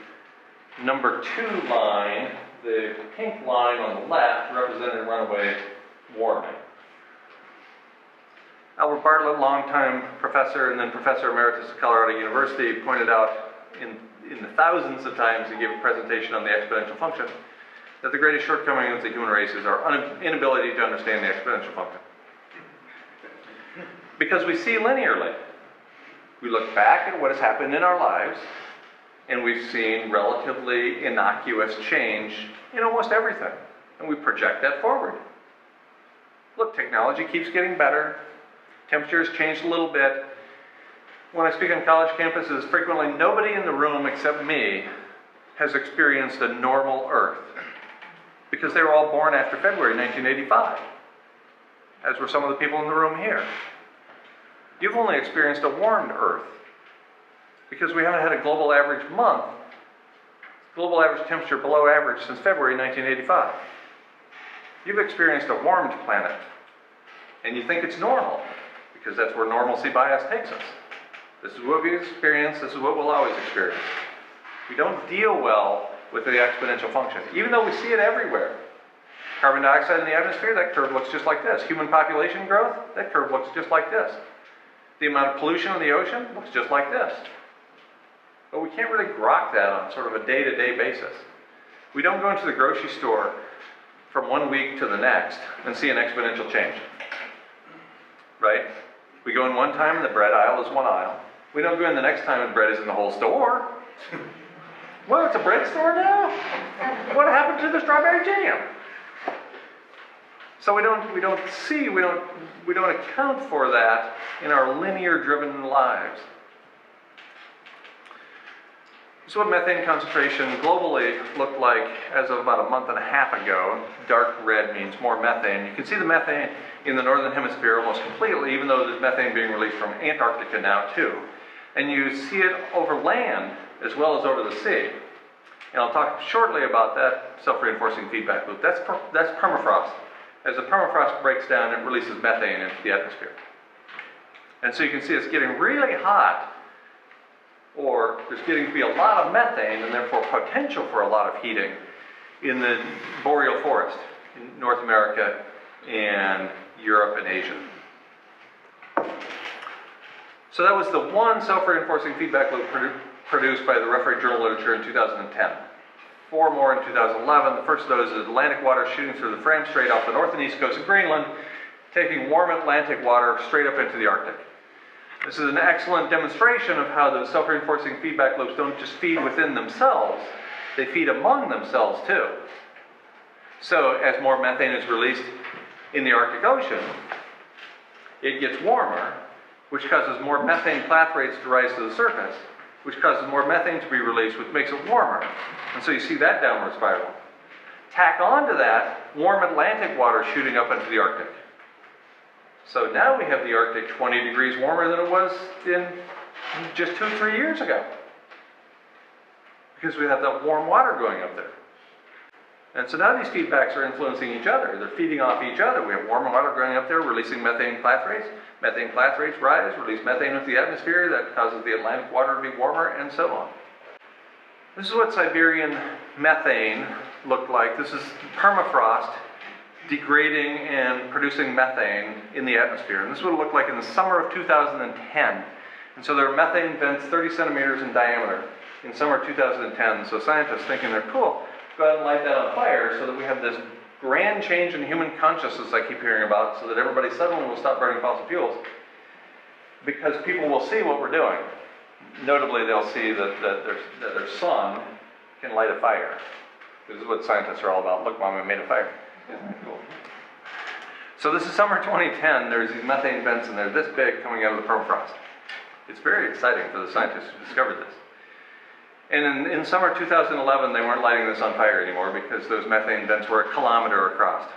number 2 line, the pink line on the left, representing runaway warming. Albert Bartlett, longtime professor and then professor emeritus at Colorado University, pointed out in the thousands of times he gave a presentation on the exponential function that the greatest shortcoming of the human race is our inability to understand the exponential function. Because we see linearly. We look back at what has happened in our lives, and we've seen relatively innocuous change in almost everything. And we project that forward. Look, technology keeps getting better. Temperatures changed a little bit. When I speak on college campuses, frequently nobody in the room except me has experienced a normal Earth, because they were all born after February 1985, as were some of the people in the room here. You've only experienced a warmed Earth, because we haven't had a global average month, global average temperature below average since February 1985. You've experienced a warmed planet, and you think it's normal, because that's where normalcy bias takes us. This is what we experience, this is what we'll always experience. We don't deal well with the exponential function, even though we see it everywhere. Carbon dioxide in the atmosphere, that curve looks just like this. Human population growth, that curve looks just like this. The amount of pollution in the ocean looks just like this. But we can't really grok that on sort of a day-to-day basis. We don't go into the grocery store from one week to the next and see an exponential change. Right? We go in one time and the bread aisle is one aisle. We don't go in the next time and bread is in the whole store. Well, it's a bread store now? What happened to the strawberry jam? So we don't account for that in our linear-driven lives. So what methane concentration globally looked like as of about a month and a half ago. Dark red means more methane. You can see the methane in the northern hemisphere almost completely, even though there's methane being released from Antarctica now too. And you see it over land as well as over the sea. And I'll talk shortly about that self-reinforcing feedback loop. That's permafrost. As the permafrost breaks down, it releases methane into the atmosphere. And so you can see it's getting really hot, or there's getting to be a lot of methane and therefore potential for a lot of heating in the boreal forest in North America and Europe and Asia. So that was the one self-reinforcing feedback loop produced by the refereed journal literature in 2010. 4 more in 2011. The first of those is Atlantic water shooting through the Fram Strait off the north and east coast of Greenland, taking warm Atlantic water straight up into the Arctic. This is an excellent demonstration of how the self-reinforcing feedback loops don't just feed within themselves, they feed among themselves too. So as more methane is released in the Arctic Ocean, it gets warmer, which causes more methane clathrates to rise to the surface, which causes more methane to be released, which makes it warmer. And so you see that downward spiral. Tack onto that warm Atlantic water shooting up into the Arctic. So now we have the Arctic 20 degrees warmer than it was in just 2-3 years ago. because we have that warm water going up there. And so now these feedbacks are influencing each other. They're feeding off each other. We have warm water going up there, releasing methane rates. Methane rates rise, release methane into the atmosphere. That causes the Atlantic water to be warmer, and so on. This is what Siberian methane looked like. This is permafrost degrading and producing methane in the atmosphere. And this is what it looked like in the summer of 2010. And so there are methane vents 30 centimeters in diameter in summer 2010. So scientists thinking they're cool, go ahead and light that on fire so that we have this grand change in human consciousness I keep hearing about, so that everybody suddenly will stop burning fossil fuels. Because people will see what we're doing. Notably, they'll see that their son can light a fire. This is what scientists are all about. Look, Mom, I made a fire. Isn't that cool? So this is summer 2010. There's these methane vents, and they're this big coming out of the permafrost. It's very exciting for the scientists who discovered this. And in summer 2011, they weren't lighting this on fire anymore because those methane vents were 1 kilometer across.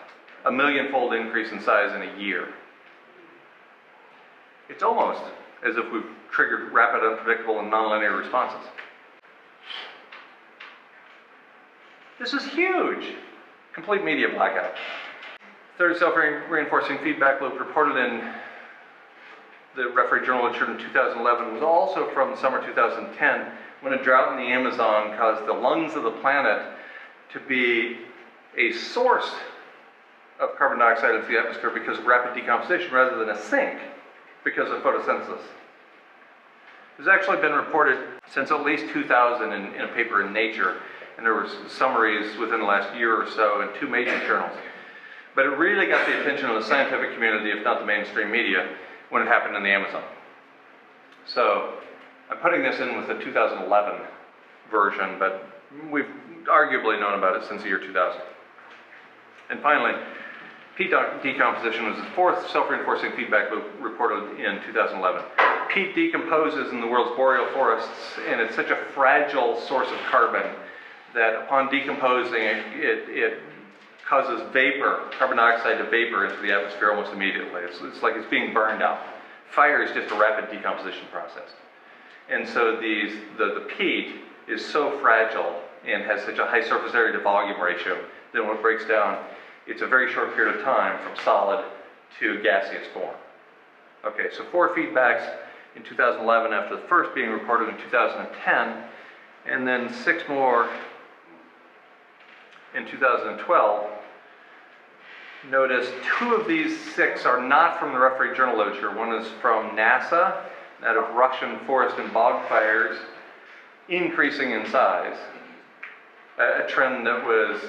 A million-fold increase in size in a year. It's almost as if we've triggered rapid, unpredictable, and nonlinear responses. This is huge. Complete media blackout. Third self-reinforcing feedback loop reported in the Referee Journal Literature in 2011 was also from summer 2010, when a drought in the Amazon caused the lungs of the planet to be a source of carbon dioxide into the atmosphere because of rapid decomposition rather than a sink because of photosynthesis. It's actually been reported since at least 2000 in a paper in Nature, and there were summaries within the last year or so in 2 major journals. But it really got the attention of the scientific community, if not the mainstream media, when it happened in the Amazon. So I'm putting this in with the 2011 version, but we've arguably known about it since the year 2000. And finally, peat decomposition was the 4th self-reinforcing feedback loop reported in 2011. Peat decomposes in the world's boreal forests, and it's such a fragile source of carbon that upon decomposing, it causes vapor, carbon dioxide to vapor into the atmosphere almost immediately. It's like it's being burned out. Fire is just a rapid decomposition process. And so the peat is so fragile and has such a high surface area to volume ratio that when it breaks down, it's a very short period of time from solid to gaseous form. Okay, so 4 feedbacks in 2011 after the first being reported in 2010, and then 6 more in 2012. Notice 2 of these 6 are not from the Referee Journal literature. One is from NASA, that of Russian forest and bog fires increasing in size, a trend that was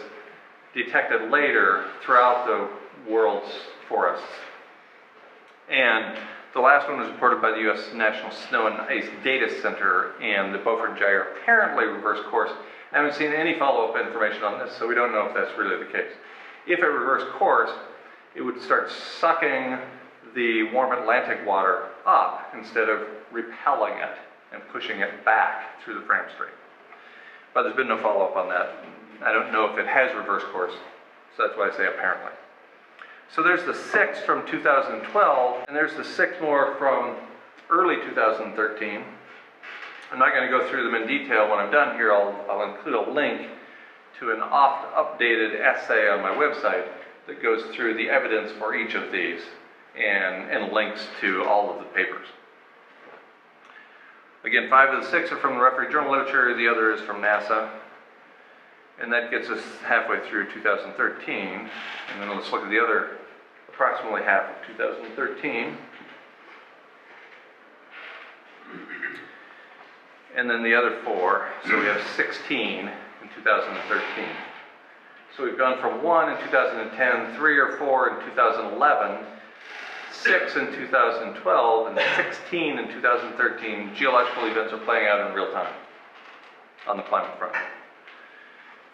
detected later throughout the world's forests. And the last one was reported by the U.S. National Snow and Ice Data Center, and the Beaufort Gyre apparently reversed course. I haven't seen any follow-up information on this, so we don't know if that's really the case. If it reversed course, it would start sucking the warm Atlantic water up instead of repelling it and pushing it back through the Fram Strait. But there's been no follow-up on that. I don't know if it has reversed course, so that's why I say apparently. So there's the 6 from 2012, and there's the 6 more from early 2013. I'm not going to go through them in detail. When I'm done here, I'll include a link to an oft-updated essay on my website that goes through the evidence for each of these and links to all of the papers. Again, 5 of the 6 are from the Referee Journal literature, the other is from NASA. And that gets us halfway through 2013. And then let's look at the other approximately half of 2013. And then the other 4, so we have 16 in 2013. So we've gone from 1 in 2010, 3 or 4 in 2011, 6 in 2012, and 16 in 2013. Geological events are playing out in real time on the climate front.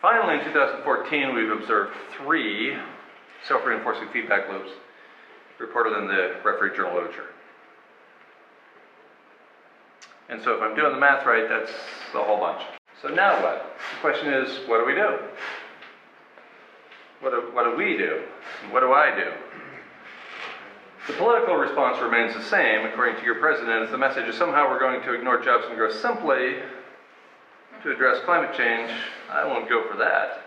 Finally, in 2014, we've observed 3 self-reinforcing feedback loops reported in the Referee Journal literature. And so if I'm doing the math right, that's a whole bunch. So now what? The question is, what do we do? What do we do? And what do I do? The political response remains the same, according to your president, is the message is somehow we're going to ignore jobs and growth simply to address climate change, I won't go for that.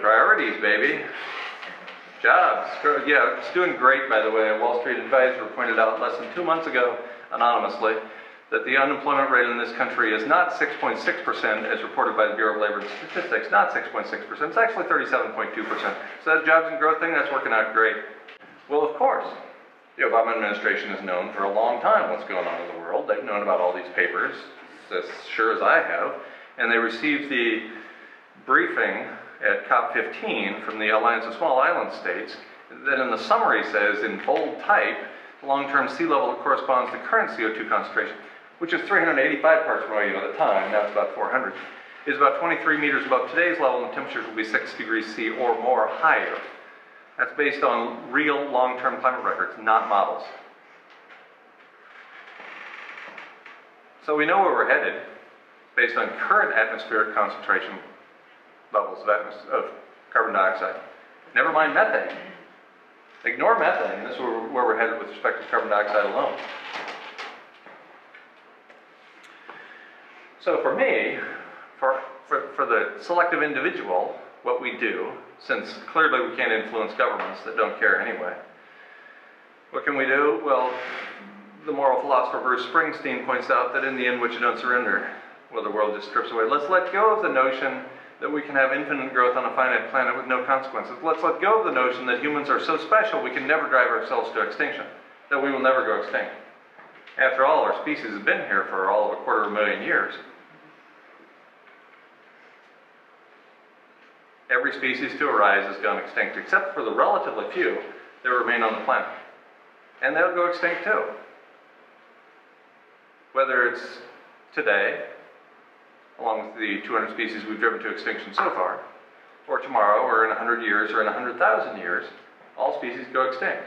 Priorities, baby. Jobs. Yeah, it's doing great, by the way. A Wall Street advisor pointed out less than 2 months ago, anonymously, that the unemployment rate in this country is not 6.6% as reported by the Bureau of Labor and Statistics, not 6.6%, it's actually 37.2%. So that jobs and growth thing, that's working out great. Well, of course, the Obama administration has known for a long time what's going on in the world. They've known about all these papers, as sure as I have, and they received the briefing at COP15 from the Alliance of Small Island States that in the summary says in bold type, the long-term sea level that corresponds to current CO2 concentration, which is 385 parts per million at the time, now it's about 400, is about 23 meters above today's level, and the temperatures will be 6 degrees C or more higher. That's based on real long-term climate records, not models. So we know where we're headed based on current atmospheric concentration levels of carbon dioxide. Never mind methane. Ignore methane. This is where we're headed with respect to carbon dioxide alone. So for me, for the selective individual, what we do, since clearly we can't influence governments that don't care anyway, what can we do? Well, the moral philosopher Bruce Springsteen points out that in the end, what you don't surrender, well, the world just strips away. Let's let go of the notion that we can have infinite growth on a finite planet with no consequences. Let's let go of the notion that humans are so special we can never drive ourselves to extinction, that we will never go extinct. After all, our species has been here for all of 250,000 years. Every species to arise has gone extinct, except for the relatively few that remain on the planet. And they'll go extinct too. Whether it's today, along with the 200 species we've driven to extinction so far, or tomorrow, or in 100 years, or in 100,000 years, all species go extinct.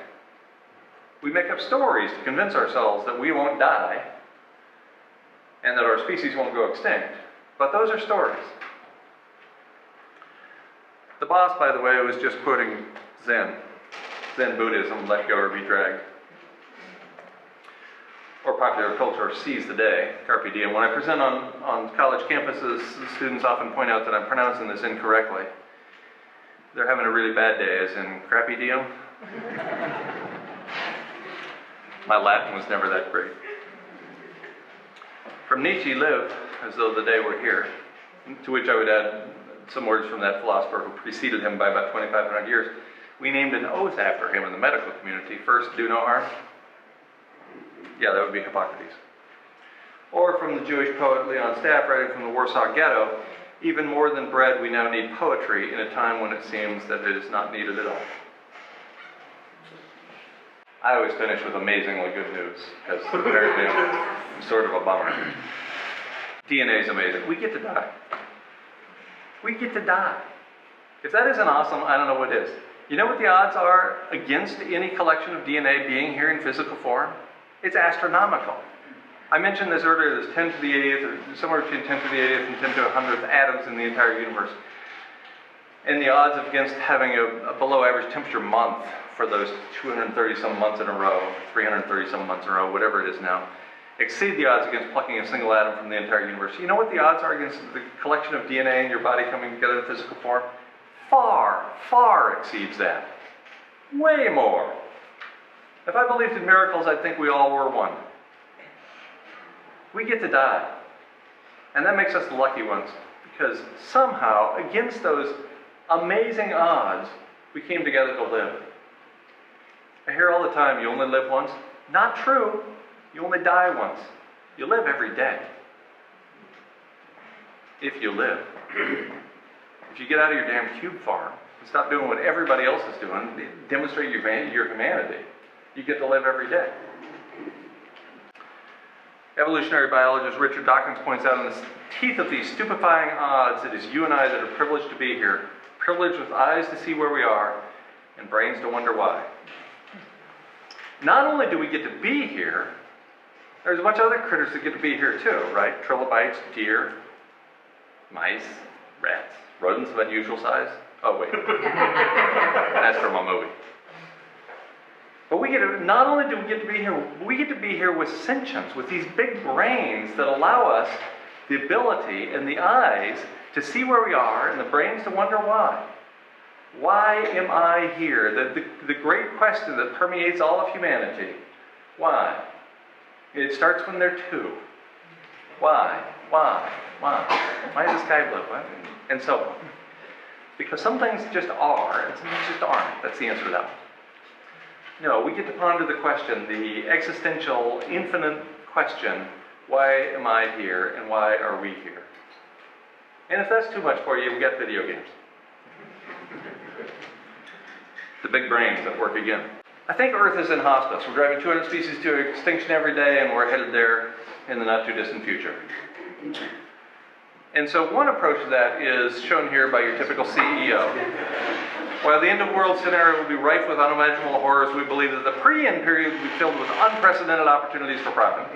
We make up stories to convince ourselves that we won't die, and that our species won't go extinct, but those are stories. The boss, by the way, was just quoting Zen Buddhism, let go or be dragged. Or popular culture, seize the day, carpe diem. When I present on college campuses, students often point out that I'm pronouncing this incorrectly. They're having a really bad day, as in crappy diem. My Latin was never that great. From Nietzsche, live as though the day were here, to which I would add some words from that philosopher who preceded him by about 2,500 years. We named an oath after him in the medical community. First, do no harm. Yeah, that would be Hippocrates. Or from the Jewish poet Leon Staff, writing from the Warsaw Ghetto, even more than bread, we now need poetry in a time when it seems that it is not needed at all. I always finish with amazingly good news, because apparently I'm sort of a bummer. DNA is amazing. We get to die. We get to die. If that isn't awesome, I don't know what is. You know what the odds are against any collection of DNA being here in physical form? It's astronomical. I mentioned this earlier, there's 10 to the 80th, or somewhere between 10 to the 80th and 10 to 100th atoms in the entire universe. And the odds against having a below average temperature month for those 230 some months in a row, 330 some months in a row, whatever it is now, exceed the odds against plucking a single atom from the entire universe. You know what the odds are against the collection of DNA in your body coming together in physical form? Far, far exceeds that. Way more. If I believed in miracles, I'd think we all were one. We get to die. And that makes us the lucky ones, because somehow, against those amazing odds, we came together to live. I hear all the time, you only live once. Not true. You only die once. You live every day. If you live. If you get out of your damn cube farm and stop doing what everybody else is doing, demonstrate your humanity, you get to live every day. Evolutionary biologist Richard Dawkins points out in the teeth of these stupefying odds, it is you and I that are privileged to be here, privileged with eyes to see where we are and brains to wonder why. Not only do we get to be here, there's a bunch of other critters that get to be here too, right? Trilobites, deer, mice, rats, rodents of unusual size. Oh wait, that's from a movie. But not only do we get to be here, we get to be here with sentience, with these big brains that allow us the ability and the eyes to see where we are and the brains to wonder why. Why am I here? The great question that permeates all of humanity. Why? It starts when they're 2. Why? Why? Why? Why is the sky blue? Why? And so on. Because some things just are, and some things just aren't. That's the answer to that one. No, we get to ponder the question, the existential, infinite question, why am I here and why are we here? And if that's too much for you, we got video games. The big brains that work again. I think Earth is in hospice. We're driving 200 species to extinction every day, and we're headed there in the not too distant future. And so one approach to that is shown here by your typical CEO. While the end of world scenario will be rife with unimaginable horrors, we believe that the pre-end period will be filled with unprecedented opportunities for profit.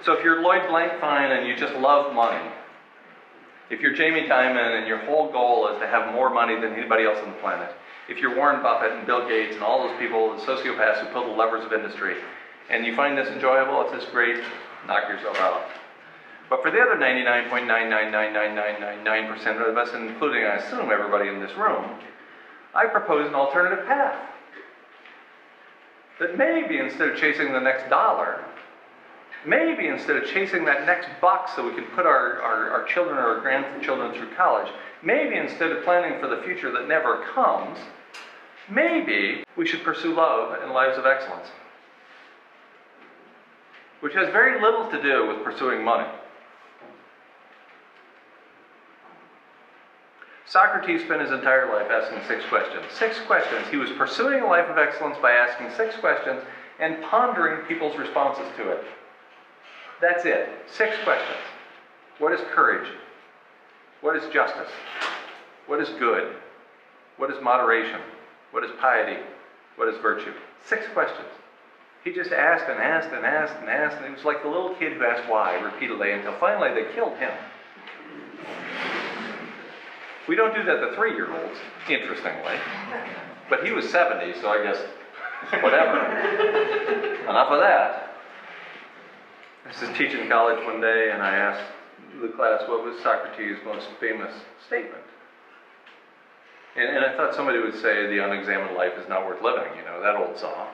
So if you're Lloyd Blankfein and you just love money, if you're Jamie Dimon and your whole goal is to have more money than anybody else on the planet, if you're Warren Buffett and Bill Gates and all those people, the sociopaths who pull the levers of industry, and you find this enjoyable, it's just great, knock yourself out. But for the other 99.9999999% of us, including, I assume, everybody in this room, I propose an alternative path. That maybe instead of chasing the next dollar, maybe instead of chasing that next buck so we can put our children or our grandchildren through college, maybe instead of planning for the future that never comes, maybe we should pursue love and lives of excellence. Which has very little to do with pursuing money. Socrates spent his entire life asking 6 questions. 6 questions. He was pursuing a life of excellence by asking 6 questions and pondering people's responses to it. That's it. 6 questions. What is courage? What is justice? What is good? What is moderation? What is piety? What is virtue? 6 questions. He just asked and asked and asked and asked, and he was like the little kid who asked why repeatedly until finally they killed him. We don't do that to 3-year-olds, interestingly. But he was 70, so I guess, whatever. Enough of that. I was teaching college one day, and I asked the class, what was Socrates' most famous statement? And I thought somebody would say, the unexamined life is not worth living, you know, that old saw.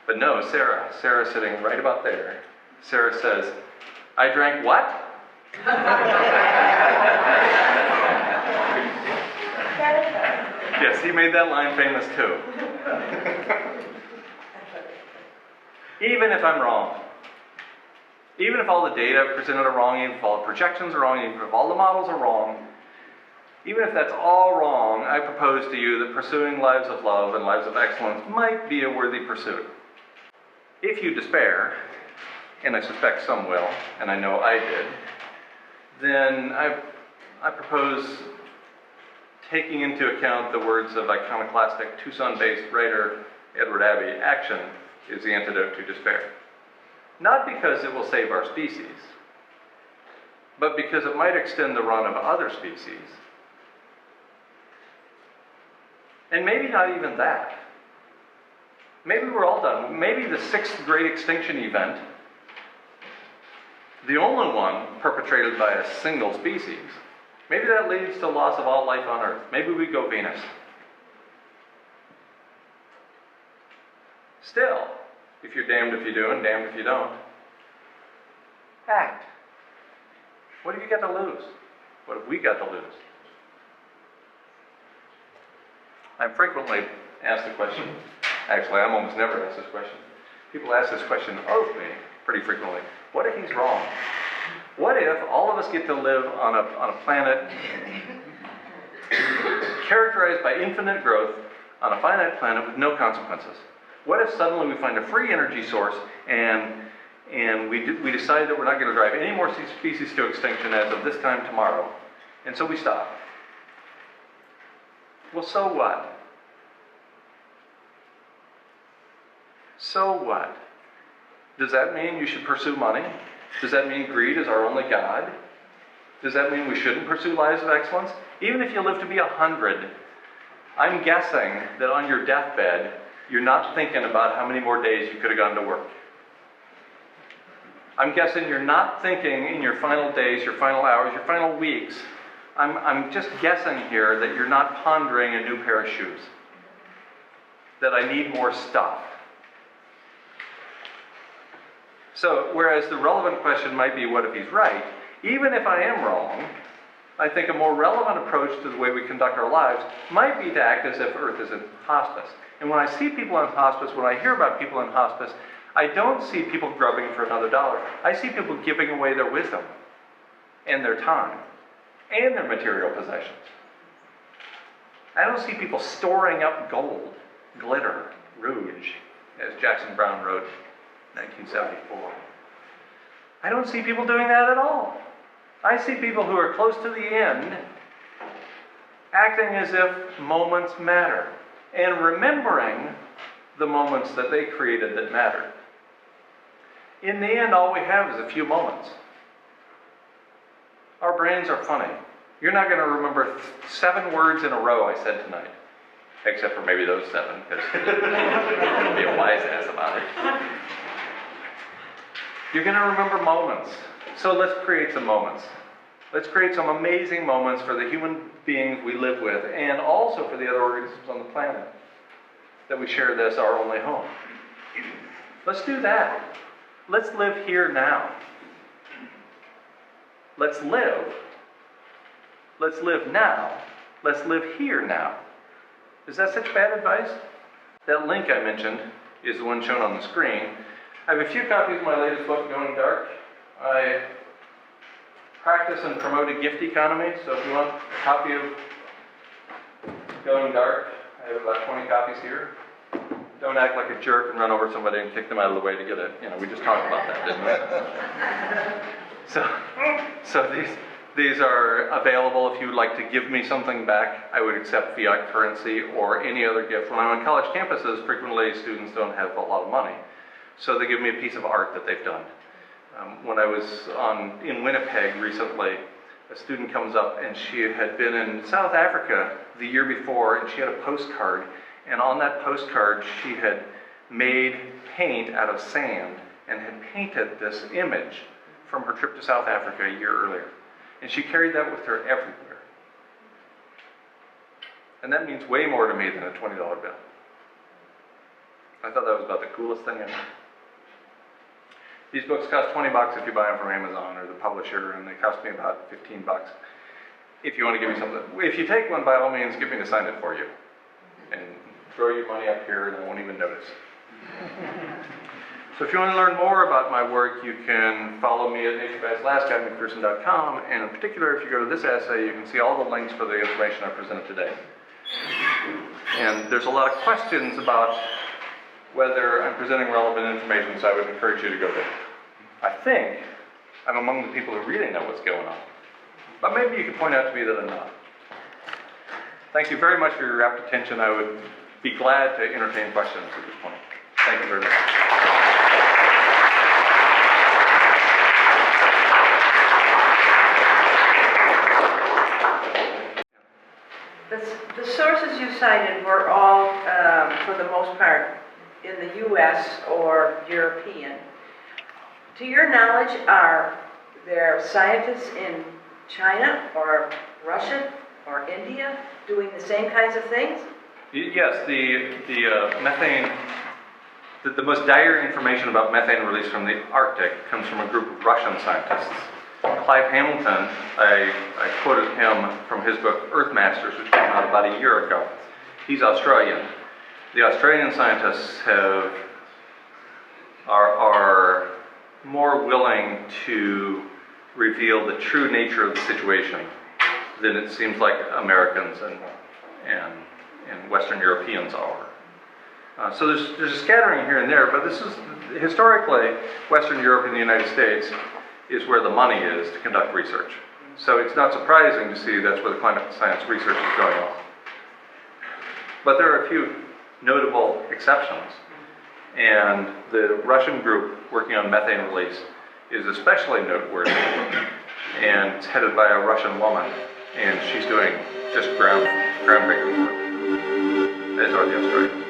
But no, Sarah sitting right about there, Sarah says, I drank what? Yes, he made that line famous too. Even if I'm wrong, even if all the data presented are wrong, even if all the projections are wrong, even if all the models are wrong, even if that's all wrong, I propose to you that pursuing lives of love and lives of excellence might be a worthy pursuit. If you despair, and I suspect some will, and I know I did, then I propose taking into account the words of iconoclastic Tucson-based writer Edward Abbey, action is the antidote to despair. Not because it will save our species, but because it might extend the run of other species. And maybe not even that. Maybe we're all done. Maybe the 6th great extinction event, the only one perpetrated by a single species, maybe that leads to loss of all life on Earth. Maybe we go Venus. Still, if you're damned if you do and damned if you don't, act. What have you got to lose? What have we got to lose? I'm frequently asked the question, actually I'm almost never asked this question. People ask this question of me pretty frequently. What if he's wrong? What if all of us get to live on a planet characterized by infinite growth on a finite planet with no consequences? What if suddenly we find a free energy source and we decide that we're not going to drive any more species to extinction as of this time tomorrow, and so we stop? Well, so what? So what? Does that mean you should pursue money? Does that mean greed is our only God? Does that mean we shouldn't pursue lives of excellence? Even if you live to be 100, I'm guessing that on your deathbed, you're not thinking about how many more days you could have gone to work. I'm guessing you're not thinking in your final days, your final hours, your final weeks. I'm just guessing here that you're not pondering a new pair of shoes. That I need more stuff. So, whereas the relevant question might be, what if he's right? Even if I am wrong, I think a more relevant approach to the way we conduct our lives might be to act as if Earth is in hospice. And when I see people in hospice, when I hear about people in hospice, I don't see people grubbing for another dollar. I see people giving away their wisdom and their time and their material possessions. I don't see people storing up gold, glitter, rouge, as Jackson Browne wrote in 1974. I don't see people doing that at all. I see people who are close to the end acting as if moments matter and remembering the moments that they created that mattered. In the end, all we have is a few moments. Our brains are funny. You're not going to remember 7 words in a row I said tonight, except for maybe those 7, because be a wise ass about it. You're going to remember moments. So let's create some moments. Let's create some amazing moments for the human beings we live with, and also for the other organisms on the planet that we share this, our only home. Let's do that. Let's live here now. Let's live. Let's live now. Let's live here now. Is that such bad advice? That link I mentioned is the one shown on the screen. I have a few copies of my latest book, Going Dark. I practice and promote a gift economy, so if you want a copy of Going Dark, I have about 20 copies here. Don't act like a jerk and run over somebody and kick them out of the way to get it. You know, we just talked about that, didn't we? So these are available if you would like to give me something back. I would accept fiat currency or any other gift. When I'm on college campuses, frequently students don't have a lot of money. So they give me a piece of art that they've done. When I was in Winnipeg recently, a student comes up and she had been in South Africa the year before, and she had a postcard. And on that postcard, she had made paint out of sand and had painted this image from her trip to South Africa a year earlier. And she carried that with her everywhere. And that means way more to me than a $20 bill. I thought that was about the coolest thing ever. These books cost $20 if you buy them from Amazon or the publisher, and they cost me about $15 if you want to give me something. If you take one, by all means, get me to sign it for you. And throw your money up here and I won't even notice. So if you want to learn more about my work, you can follow me at naturebyslast.McPherson.com, and in particular, if you go to this essay, you can see all the links for the information I presented today. And there's a lot of questions about whether I'm presenting relevant information, so I would encourage you to go there. I think I'm among the people who really know what's going on. But maybe you could point out to me that I'm not. Thank you very much for your rapt attention. I would be glad to entertain questions at this point. Thank you very much. The sources you cited were all, for the most part, in the U.S. or European. To your knowledge, are there scientists in China or Russia or India doing the same kinds of things? Yes, the methane, the most dire information about methane release from the Arctic comes from a group of Russian scientists. Clive Hamilton, I quoted him from his book Earth Masters, which came out about a year ago. He's Australian. The Australian scientists are more willing to reveal the true nature of the situation than it seems like Americans and Western Europeans are. So there's a scattering here and there, but this is historically Western Europe and the United States is where the money is to conduct research. So it's not surprising to see that's where the climate science research is going on. But there are a few notable exceptions, and the Russian group working on methane release is especially noteworthy, and it's headed by a Russian woman, and she's doing just groundbreaking work, as are the Australians.